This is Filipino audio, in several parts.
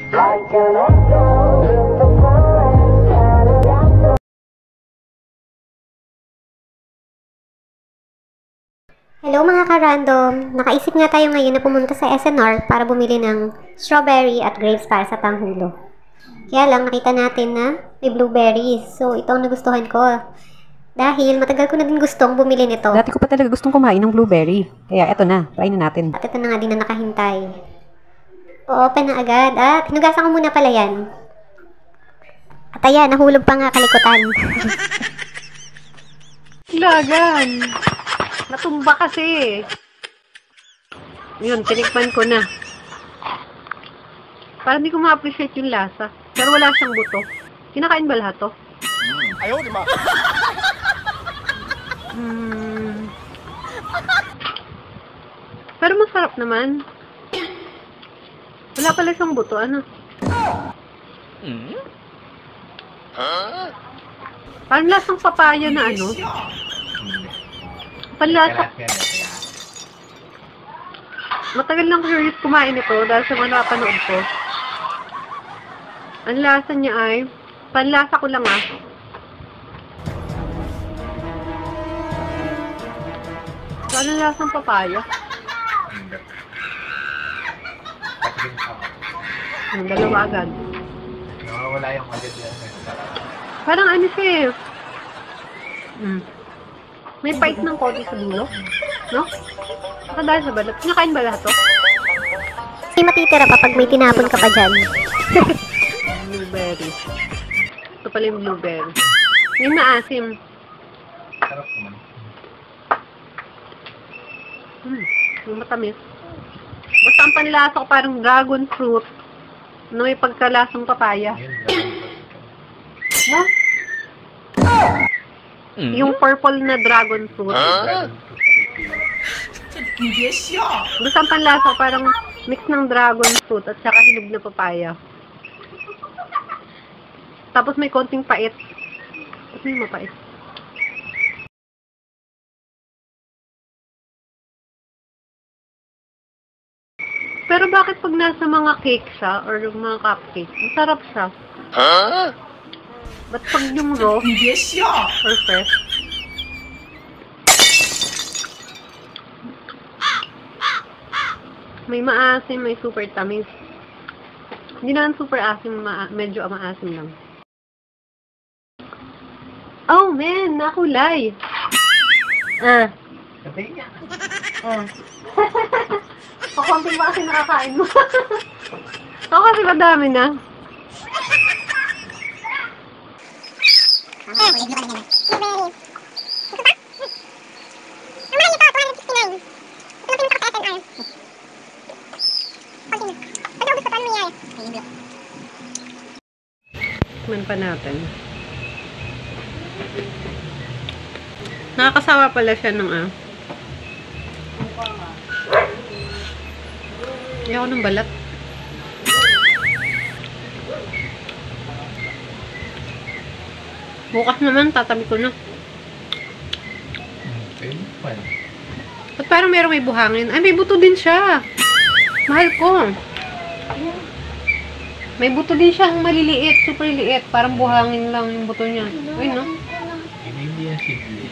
Hello mga ka-random! Nakaisip nga tayo ngayon na pumunta sa SNR para bumili ng strawberry at grapes para sa panghulo. Kaya lang nakita natin na may blueberries. So ito ang nagustuhan ko. Dahil matagal ko na din gustong bumili nito. Dati ko pa talaga gustong kumain ng blueberry. Kaya eto na, try na natin. At ito na nga din na nakahintay. O-open na agad. At hinugasan ko muna pala yan. At ayan, nahulog pa nga kalikutan. Lagan! Natumba kasi. Yun, tinikman ko na. Parang hindi ko ma-appreciate yung lasa. Pero wala siyang buto. Kinakain ba lahat to? Ayaw, di ba? Pero masarap naman. Wala pala siyang buto. Ano? Parang lasang papaya na ano. Panlasa. Matagal lang curious kumain ito dahil sa mga napanood ko. Ang lasa niya ay panlasa ko lang Parang lasang papaya. Ang dalawa agad. Wala yung agad yan. Parang ano siya May bite ng konti sa dulo. No? Saka dahil sa balat. Kinakain ba lahat to? Hindi matitira pa pag may tinapon ka pa dyan. Blueberry. Ito pala yung blueberry. May maasim. Sarap naman. Yung matamis. Basta ang panlasa ko parang dragon fruit na may pagkalasang papaya. No? Yung purple na dragon fruit. Basta ang panlasa ko parang mix ng dragon fruit at saka hinog na papaya. Tapos may konting pait. Tapos may mapait. Pero bakit pag nasa mga cake siya or yung mga cupcake, masarap siya? Ba't pag yung raw or fresh? May maasim, may super tamis. Hindi naman super asim, medyo maasim lang. Oh man, nakulay! Sabihin niya. Pakunting ba kasi nakakain mo? Ako kasi madami na. Tikman pa natin. Nakakasawa pala siya ng ayaw ng balat. Bukas naman, tatabi ko na. At parang merong may buhangin. Ay, may buto din siya. Mahal ko. May buto din siya, maliliit, super liit. Parang buhangin lang yung buto niya. Uy, no? Hindi yan simple.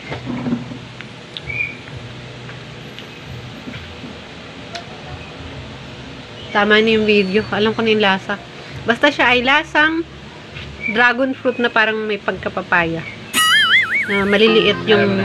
Tama na yung video. Alam ko na yung lasa. Basta siya ay lasang dragon fruit na parang may pagkapapaya. Na maliliit yung